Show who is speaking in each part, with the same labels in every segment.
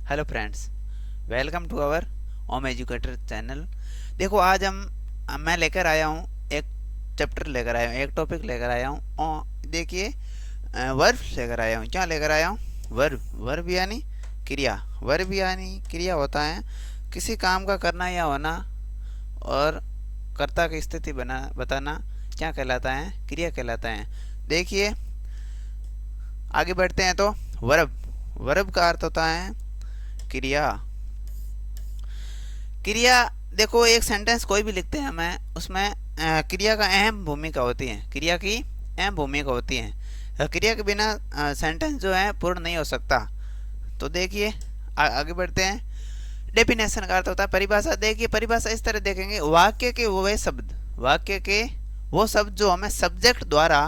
Speaker 1: Hello friends, welcome to our Om educator channel. देखो आज मैं लेकर आया हूँ एक चैप्टर लेकर आया हूँ, एक टॉपिक लेकर आया हूँ। और देखिए वर्ब लेकर आया हूँ। क्या लेकर आया हूँ? वर्ब। वर्ब यानी क्रिया। वर्ब यानी क्रिया होता है किसी काम का करना या होना, और कर्ता की स्थिति बना बताना क्या कहलाता है? क्रिया कहलाता है। देखिए आगे बढ़ते हैं तो वर्ब। वर्ब का अर्थ होता है क्रिया। क्रिया देखो, एक सेंटेंस कोई भी लिखते हैं हमें, उसमें क्रिया का अहम भूमिका होती है। क्रिया की अहम भूमिका होती है। क्रिया के बिना सेंटेंस जो है पूर्ण नहीं हो सकता। तो देखिए आगे बढ़ते हैं। डेफिनेशन का अर्थ होता है परिभाषा। देखिए परिभाषा इस तरह देखेंगे, वाक्य के वो शब्द, वाक्य के वो शब्द जो हमें सब्जेक्ट द्वारा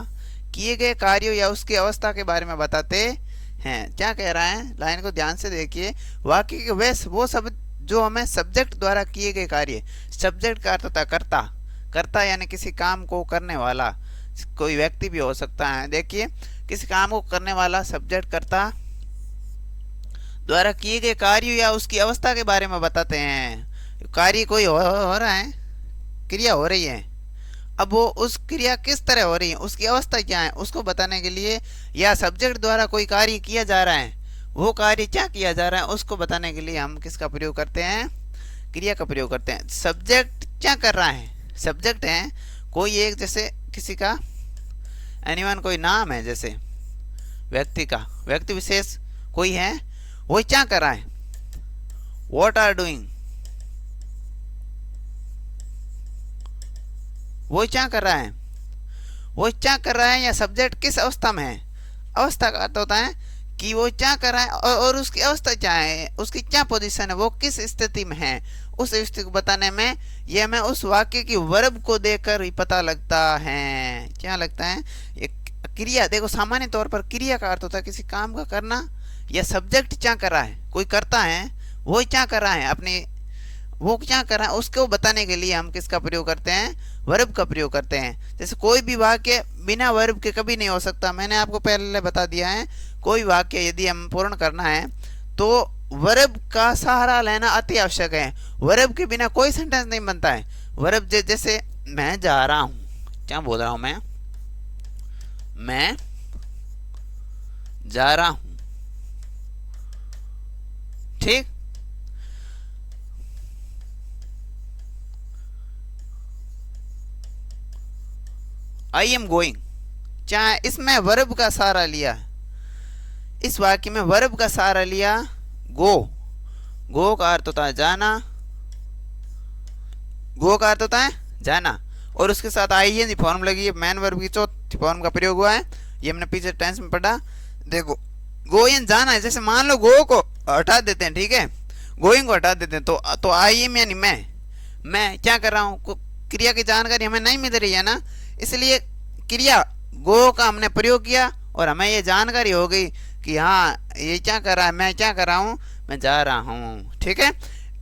Speaker 1: किए गए कार्यों या उसकी अवस्था के बारे में बताते हैं। क्या कह रहा है, लाइन को ध्यान से देखिए। वाक्य के वो शब्द जो हमें सब्जेक्ट द्वारा किए गए कार्य। सब्जेक्ट का अर्थ होता है कर्ता। कर्ता यानी किसी काम को करने वाला, कोई व्यक्ति भी हो सकता है। देखिए किसी काम को करने वाला सब्जेक्ट कर्ता द्वारा किए गए कार्य या उसकी अवस्था के बारे में बताते हैं। कार्य कोई हो रहा है, क्रिया हो रही है, अब वो उस क्रिया किस तरह हो रही है, उसकी अवस्था क्या है, उसको बताने के लिए, या सब्जेक्ट द्वारा कोई कार्य किया जा रहा है, वो कार्य क्या किया जा रहा है, उसको बताने के लिए हम किसका प्रयोग करते हैं? क्रिया का प्रयोग करते हैं। सब्जेक्ट क्या कर रहा है? सब्जेक्ट है कोई एक, जैसे किसी का एनीवन, कोई नाम है, जैसे व्यक्ति का, व्यक्ति विशेष कोई है, वो क्या कर रहा है? व्हाट आर डूइंग, वो क्या कर रहा है, वो क्या कर रहा है, या सब्जेक्ट किस अवस्था में है। अवस्था का अर्थ होता है कि वो क्या कर रहा है और उसकी अवस्था क्या है, उसकी क्या पोजीशन है, वो किस स्थिति में है। उस स्थिति को बताने में ये हमें उस वाक्य की वर्ब को देखकर ही पता लगता है। क्या लगता है? एक क्रिया। देखो सामान्य तौर पर क्रिया का अर्थ होता है किसी काम का करना, या सब्जेक्ट क्या कर रहा है, कोई करता है, वो क्या कर रहा है, अपने वो क्या कर रहा है, उसको बताने के लिए हम किसका प्रयोग करते हैं? वर्ब का प्रयोग करते हैं। जैसे कोई भी वाक्य बिना वर्ब के कभी नहीं हो सकता। मैंने आपको पहले बता दिया है, कोई वाक्य यदि हम पूर्ण करना है तो वर्ब का सहारा लेना अति आवश्यक है। वर्ब के बिना कोई सेंटेंस नहीं बनता है। वर्ब जैसे मैं जा रहा हूं, क्या बोल रहा हूं मैं जा रहा हूं, ठीक। आई एम गोइंग, चाहे इसमें वर्ब का सहारा लिया, इस वाक्य में वर्ब का सहारा लिया। गो, गो का अर्थ होता है जाना, गो का अर्थ होता है जाना, और उसके साथ आई एन फॉर्म लगी है, मैन वर्ब की चौथी फॉर्म का प्रयोग हुआ है। ये हमने पीछे टेंस में पढ़ा। देखो गो इन जाना है, जैसे मान लो गो को हटा देते हैं, ठीक है, गोइंग को हटा देते हैं, तो आई एम यानी मैं क्या कर रहा हूँ, क्रिया की जानकारी हमें नहीं मिल रही है ना, इसलिए क्रिया गो का हमने प्रयोग किया और हमें ये जानकारी हो गई कि हाँ ये क्या कर रहा है, मैं क्या कर रहा हूँ, मैं जा रहा हूँ, ठीक है।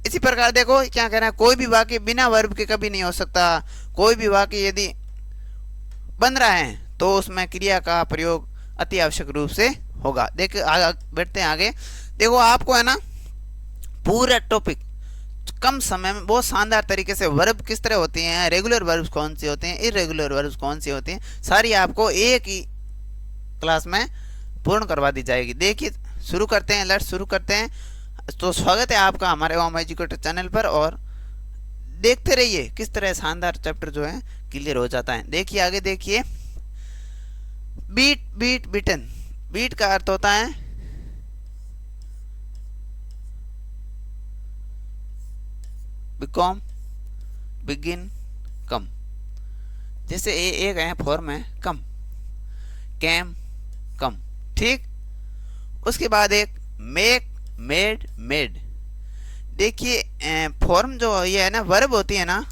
Speaker 1: इसी प्रकार देखो क्या कह रहा है, कोई भी वाक्य बिना वर्ब के कभी नहीं हो सकता। कोई भी वाक्य यदि बन रहा है तो उसमें क्रिया का प्रयोग अति आवश्यक रूप से होगा। देखिए बढ़ते हैं आगे। देखो आपको है ना पूरा टॉपिक कम समय में बहुत शानदार तरीके से वर्ब किस तरह होती हैं, रेगुलर वर्ब्स कौन सी होते हैं, इरेगुलर वर्ब्स कौन सी होती हैं, सारी आपको एक ही क्लास में पूर्ण करवा दी जाएगी। देखिए शुरू करते हैं, लेट्स शुरू करते हैं। तो स्वागत है आपका हमारे ओम एजुकेटर चैनल पर, और देखते रहिए किस तरह शानदार चैप्टर जो है क्लियर हो जाता है। देखिए आगे देखिए, बीट बीट बीटन। बीट का अर्थ होता है बिकॉम, बिगिन, कम। जैसे एक है फॉर्म है कम, कैम, कम, ठीक। उसके बाद एक मेक, मेड, मेड। देखिए फॉर्म जो ये है ना, वर्ब होती है ना,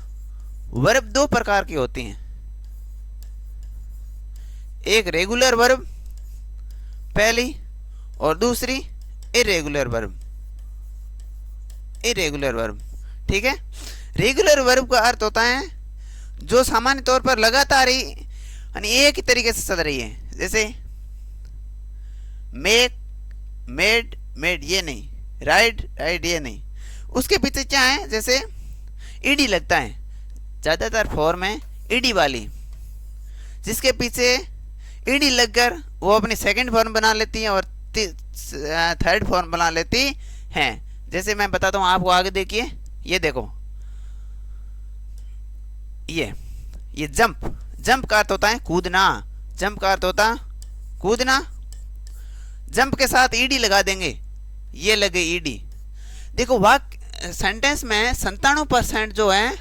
Speaker 1: वर्ब दो प्रकार की होती हैं। एक रेगुलर वर्ब पहली, और दूसरी इरेगुलर वर्ब, इरेगुलर वर्ब, ठीक है। रेगुलर वर्ब का अर्थ होता है जो सामान्य तौर पर लगातार ही यानी एक ही तरीके से चल रही है। जैसे मेक, मेड, मेड, ये नहीं, राइड राइड ये नहीं। उसके पीछे क्या है, जैसे ईडी लगता है, ज़्यादातर फॉर्म है ईडी वाली, जिसके पीछे ईडी लगकर वो अपनी सेकंड फॉर्म बना लेती है और थर्ड फॉर्म बना लेती हैं। जैसे मैं बताता हूँ आपको, आगे देखिए, ये देखो, ये जंप, जंप का अर्थ होता है कूदना, जंप का अर्थ होता कूदना। जंप के साथ ईडी लगा देंगे, ये लगे ईडी। देखो वाक्य सेंटेंस में 97% जो है,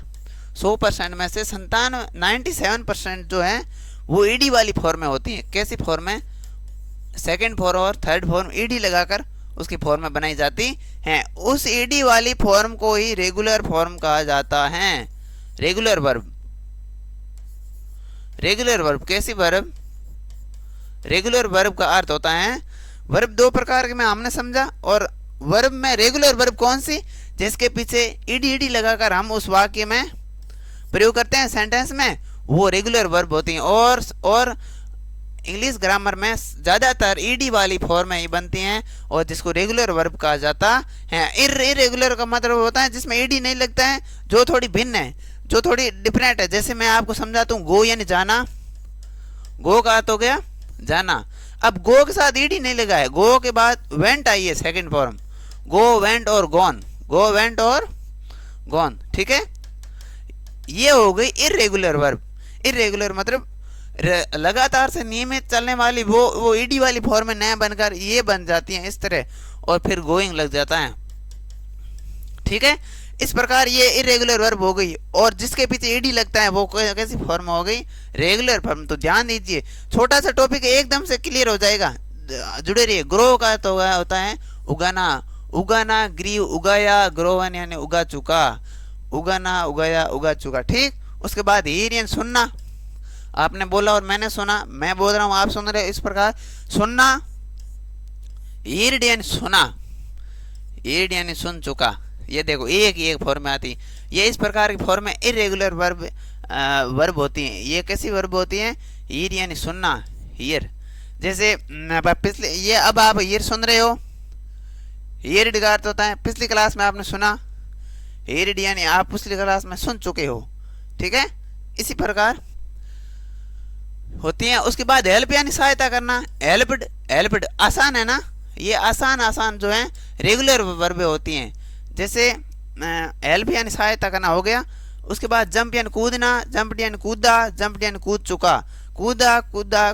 Speaker 1: 100% में से 97% जो है वो ईडी वाली फॉर्म में होती है। कैसी फॉर्म में, सेकंड फॉर्म और थर्ड फॉर्म ईडी लगाकर उसकी फॉर्म में बनाई जाती हैं। उस ईडी वाली फॉर्म को ही रेगुलर फॉर्म कहा जाता है। रेगुलर वर्ब, रेगुलर वर्ब कैसी वर्ब, रेगुलर वर्ब का अर्थ होता है, वर्ब दो प्रकार के में हमने समझा, और वर्ब में रेगुलर वर्ब कौन सी, जिसके पीछे ईडी ईडी लगाकर हम उस वाक्य में प्रयोग करते हैं सेंटेंस में, वो रेगुलर वर्ब होती हैं। और इंग्लिश ग्रामर में ज़्यादातर ईडी वाली फॉर्म में ही बनती हैं और जिसको रेगुलर वर्ब कहा जाता है। इरेगुलर का मतलब होता है जिसमें ईडी नहीं लगता है, जो थोड़ी भिन्न है, जो थोड़ी डिफरेंट है। जैसे मैं आपको समझाता हूँ, गो यानी जाना, गो का अर्थ हो गया जाना। अब गो के साथ ईडी नहीं लगा है, गो के बाद वेंट आई है सेकंड फॉर्म, गो वेंट और गॉन, गो वेंट और गॉन, ठीक है। ये हो गई इरेगुलर वर्ब। इरेगुलर मतलब लगातार से नियमित चलने वाली, वो ईडी वाली फॉर्म में नया बनकर ये बन जाती हैं इस तरह, और फिर गोइंग लग जाता है, ठीक है। इस प्रकार ये इरेगुलर वर्ब हो गई, और जिसके पीछे ईडी लगता है वो कैसी फॉर्म हो गई, रेगुलर फॉर्म। तो ध्यान दीजिए, छोटा सा टॉपिक एकदम से क्लियर हो जाएगा, जुड़े रहिए। ग्रो का तो होता है उगाना, उगाना, ग्रीव उगाया, ग्रोवन यानी उगा चुका, उगाना उगाया उगा चुका, ठीक। उसके बाद हीर यानी सुनना, आपने बोला और मैंने सुना, मैं बोल रहा हूँ आप सुन रहे, इस प्रकार सुनना। हीर्ड यानी सुना, हीर्ड यानी सुन चुका। ये देखो एक ही एक फॉर्म में आती है। ये इस प्रकार की फॉर्म में इरेगुलर वर्ब होती हैं। ये कैसी वर्ब होती हैं, हीर यानी सुनना, हीर। जैसे पिछले ये अब आप हीर सुन रहे हो, हीर्ड का अर्थ होता है पिछली क्लास में आपने सुना, हीर्ड यानी आप पिछली क्लास में सुन चुके हो, ठीक है। इसी प्रकार होती हैं। उसके बाद हेल्प यानी सहायता करना, हेल्प्ड, हेल्प्ड आसान है ना, ये आसान आसान जो है रेगुलर वर्बें होती हैं। जैसे हेल्प यानी सहायता करना हो गया। उसके बाद जंप यानी कूदना, जंप यानी कूदा, जंप यानी कूद चुका, कूदा कूदा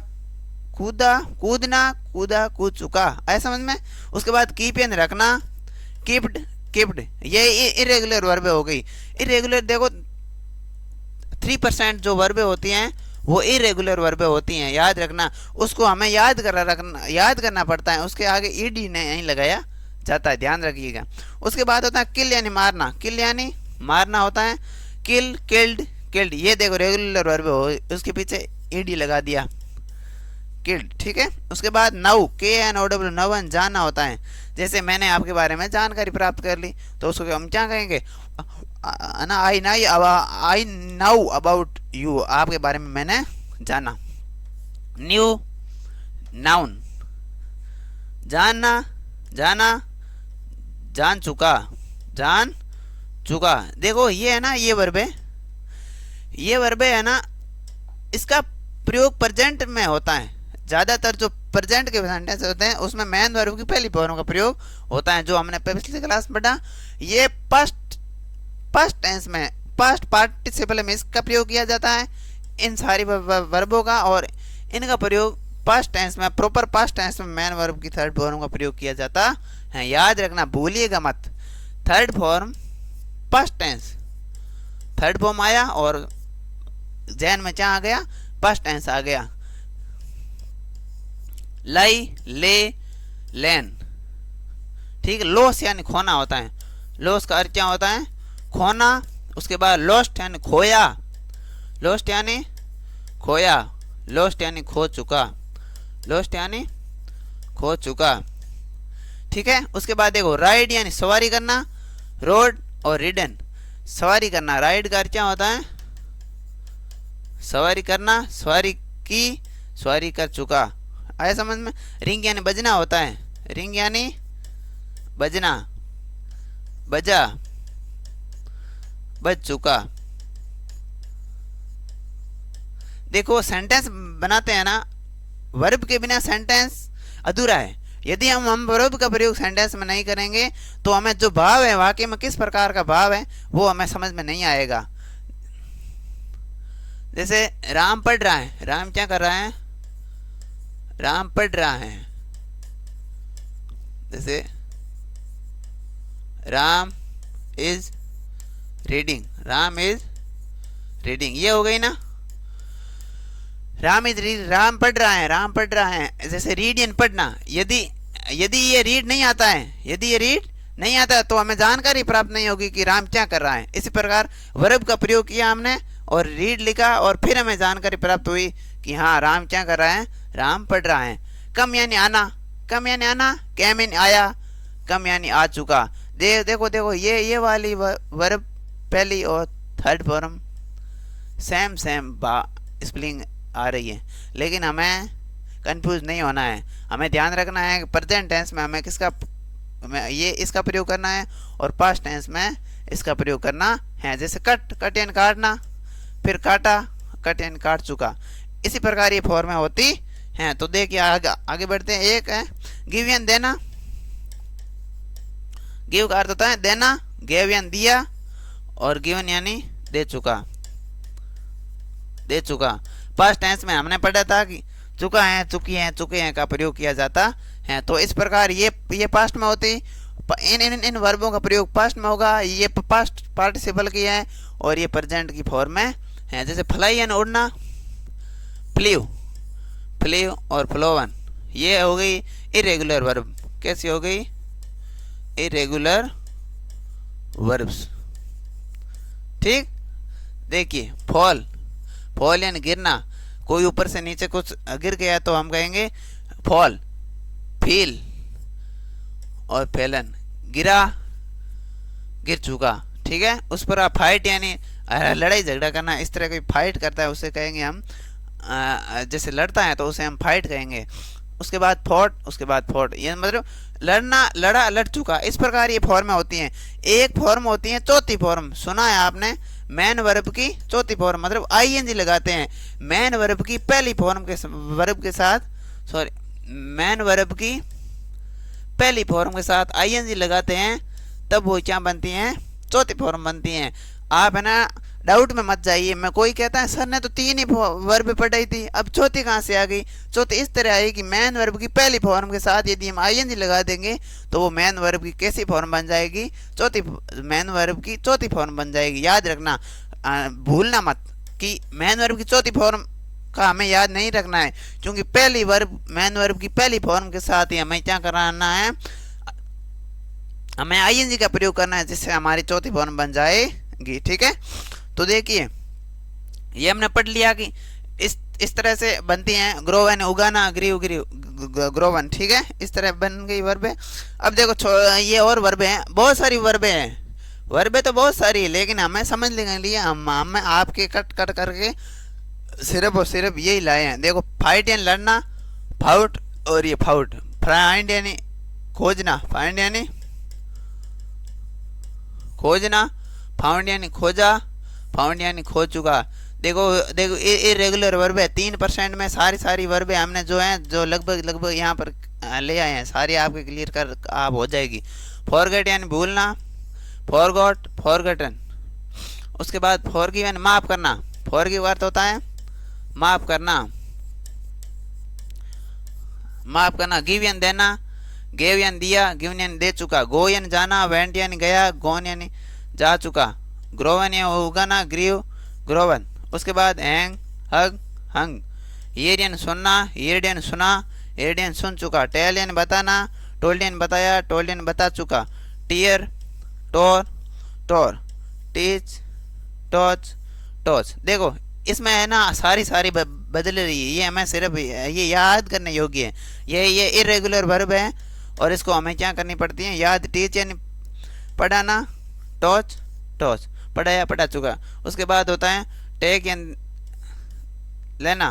Speaker 1: कूदा, कूदना कूदा कूद चुका, आया समझ में। उसके बाद कीप यानी रखना, कीप्ड कीप्ड, ये इरेगुलर वर्बें हो गई। इरेगुलर देखो 3% जो वर्बें होती हैं वो इरेगुलर वर्बें होती हैं, याद रखना। उसको हमें याद करना पड़ता है, उसके आगे ईडी नहीं लगाया जाता है, ध्यान रखिएगा। उसके बाद होता है किल यानी मारना, किल यानी मारना होता है, किल, किल्ड, किल्ड। ये देखो रेगुलर वर्ब हो, उसके पीछे ईडी लगा दिया, किल्ड, ठीक है। उसके बाद नव, KNOW, नवन, जाना होता है। जैसे मैंने आपके बारे में जानकारी प्राप्त कर ली तो उसको हम क्या कहेंगे ना, आई नाउ अबाउट यू, आपके बारे में मैंने जाना। न्यू, नाउन, जानना, जाना, जान चुका, जान चुका। देखो ये है ना, ये वर्ब है, ये वर्ब है ना, इसका प्रयोग प्रेजेंट में होता है। ज़्यादातर जो प्रेजेंट के सेंटेंस होते हैं उसमें मैन वर्ब की पहली फॉर्म का प्रयोग होता है, जो हमने पिछली क्लास में पढ़ा। ये पास्ट टेंस में, पास्ट पार्टिसिपल में इसका प्रयोग किया जाता है, इन सारी वर्बों का, और इनका प्रयोग पास्ट टेंस में, प्रॉपर पास्ट टेंस में मैन वर्ब की थर्ड फॉर्म का प्रयोग किया जाता है। याद रखना, भूलिएगा मत। Third form past tense, third form आया और जहन में क्या आ गया, पास्ट टेंस आ गया। लाई, ले, लेन, ठीक है। लॉस यानी खोना होता है, लॉस का अर्थ क्या होता है, खोना। उसके बाद लॉस्ट यानी खोया, लॉस्ट यानी खोया, लॉस्ट यानी खो चुका, लॉस्ट यानी खो चुका, ठीक है। उसके बाद देखो राइड यानी सवारी करना, रोड और रिडन, सवारी करना। राइड का अर्थ क्या होता है, सवारी करना, सवारी की, सवारी कर चुका, आया समझ में। रिंग यानी बजना होता है, रिंग यानी बजना, बजा, बज चुका। देखो सेंटेंस बनाते हैं ना, वर्ब के बिना सेंटेंस अधूरा है। यदि हम वर्ब का प्रयोग सेंटेंस में नहीं करेंगे तो हमें जो भाव है, वाक्य में किस प्रकार का भाव है, वो हमें समझ में नहीं आएगा। जैसे राम पढ़ रहा है, राम क्या कर रहा है, राम पढ़ रहा है। जैसे Ram is reading, Ram is reading, ये हो गई ना। राम इज रीड, राम पढ़ रहा है, राम पढ़ रहा है। जैसे रीड यानी पढ़ना, यदि यदि ये रीड नहीं आता है, यदि ये रीड नहीं आता है तो हमें जानकारी प्राप्त नहीं होगी कि राम क्या कर रहा है। इसी प्रकार वर्ब का प्रयोग किया हमने और रीड लिखा और फिर हमें जानकारी प्राप्त हुई कि हाँ राम क्या कर रहा है, राम पढ़ रहा है। कम यानी आना, कम यानी आना, कैम यानी आया, कम यानी आ चुका। देखो देखो ये वाली वर्ब पहली और third form same same spelling आ रही है, लेकिन हमें कंफ्यूज नहीं होना है। हमें ध्यान रखना है कि प्रेजेंट टेंस में हमें ये इसका प्रयोग करना है और पास्ट टेंस में इसका प्रयोग करना है। जैसे कट, कट यानी काटना, फिर काटा, कट यानी काट चुका। इसी प्रकार ये फॉर्में होती हैं। तो देखिए आगे बढ़ते हैं। एक है गिव यानी देना, गिव का अर्थ होता है देना, गेव यानी दिया और गिवन यानी दे चुका, दे चुका। पास्ट टेंस में हमने पढ़ा था कि चुका है, चुकी है, चुके हैं का प्रयोग किया जाता है। तो इस प्रकार ये पास्ट में होती, इन वर्बों का प्रयोग पास्ट में होगा। ये पास्ट पार्टिसिपल की है और ये प्रेजेंट की फॉर्म में है। जैसे फ्लाई यानी उड़ना, फ्लीव, फ्लीव और फ्लोवन, ये हो गई इरेगुलर वर्ब। कैसी हो गई, इरेगुलर वर्ब्स। ठीक, देखिए फॉल, फॉल यानी गिरना, कोई ऊपर से नीचे कुछ गिर गया तो हम कहेंगे फॉल। फील और फैलन, गिरा, गिर चुका। ठीक है, उस पर आप फाइट यानी लड़ाई झगड़ा करना, इस तरह कोई फाइट करता है उसे कहेंगे हम, जैसे लड़ता है तो उसे हम फाइट कहेंगे। उसके बाद फॉट, उसके बाद फॉट, ये मतलब लड़ना, लड़ा, लड़ चुका। इस प्रकार ये फॉर्में होती हैं। एक फॉर्म होती है चौथी फॉर्म, सुना है आपने, मैन वर्ब की चौथी फॉर्म, मतलब आईएनजी लगाते हैं मैन वर्ब की पहली फॉर्म के वर्ब के साथ, सॉरी मैन वर्ब की पहली फॉर्म के साथ आईएनजी लगाते हैं, तब वो क्या बनती हैं, चौथी फॉर्म बनती हैं। आप है ना डाउट में मत जाइए। मैं कोई कहता है सर ने तो 3 ही वर्ब पढ़ाई थी, अब चौथी कहाँ से आ गई। चौथी इस तरह आई कि मैन वर्ब की पहली फॉर्म के साथ यदि हम आईएनजी लगा देंगे तो वो मैन वर्ब की कैसी फॉर्म बन जाएगी, चौथी, मैन वर्ब की चौथी फॉर्म बन जाएगी। याद रखना, भूलना मत कि मैन वर्ब की चौथी फॉर्म का हमें याद नहीं रखना है, क्योंकि पहली वर्ब मैन वर्ब की पहली फॉर्म के साथ ही हमें क्या कराना है, हमें आईएनजी का प्रयोग करना है, जिससे हमारी चौथी फॉर्म बन जाएगी। ठीक है, तो देखिए ये हमने पढ़ लिया कि इस तरह से बनती हैं। ग्रोवन उगाना, ग्रीव ग्रीव ग्रोवन। ठीक है, इस तरह बन गई वर्बें। अब देखो ये और वर्बें हैं, बहुत सारी वर्बें हैं, वर्बें तो बहुत सारी है, लेकिन हमें समझ लेने के लिए हम आपके कट कट करके सिर्फ और सिर्फ यही लाए हैं। देखो फाइट यानी लड़ना, फाउट, और ये फाउट। फाइंड यानी खोजना, फाइंड यानी खोजना, फाउंड यानी खोजा, फाउंड यानी खो चुका। देखो देखो इरेगुलर वर्ब है, 3% में सारी वर्बें हमने जो हैं, जो लगभग यहाँ पर ले आए हैं, सारी आपके क्लियर कर आप हो जाएगी। फॉरगेट यानी भूलना, फॉरगॉट, फॉरगटन। उसके बाद फॉरगिव यानी माफ़ करना, फॉरगिव अर्थ होता है माफ़ करना, माफ़ करना। गिव यानी देना, गेव यानी दिया, गिवन यानी दे चुका। गो यानी जाना, वेंट यानी गया, गोन यानी जा चुका। ग्रोवन यानी उगाना, ग्रीव, ग्रोवन। उसके बाद हैंग, हग, हंग। ईयर यानी सुनना, ईयर्ड यानी सुना, ईयर्ड यानी सुन चुका। टेल यानी बताना, टोल्ड यानी बताया, टोल्ड यानी बता चुका। टीयर, टोर, टोर। टीच, टॉच, टॉच। देखो इसमें है ना सारी बदल रही है, ये हमें सिर्फ ये याद करने योग्य है। ये इरेगुलर वर्ब है और इसको हमें क्या करनी पड़ती है, याद। टीच यानी पढ़ाना, टॉच, टॉच, पढ़ाया, पढ़ा चुका। उसके बाद होता है टेक यानी लेना,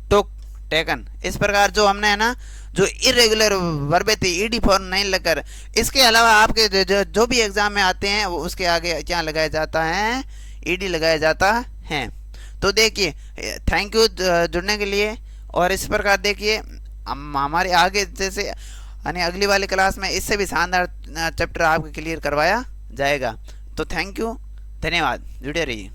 Speaker 1: टुक, टेकन। इस प्रकार जो हमने है ना जो इरेगुलर वर्बे थे ईडी फॉर्म नहीं लगकर। इसके अलावा आपके जो भी एग्जाम में आते हैं वो उसके आगे क्या लगाया जाता है, ईडी लगाया जाता है। तो देखिए, थैंक यू जुड़ने के लिए। और इस प्रकार देखिए हम हमारे आगे जैसे यानी अगली वाली क्लास में इससे भी शानदार चैप्टर आपको क्लियर करवाया जाएगा। तो थैंक यू, धन्यवाद, जुड़े रहिए।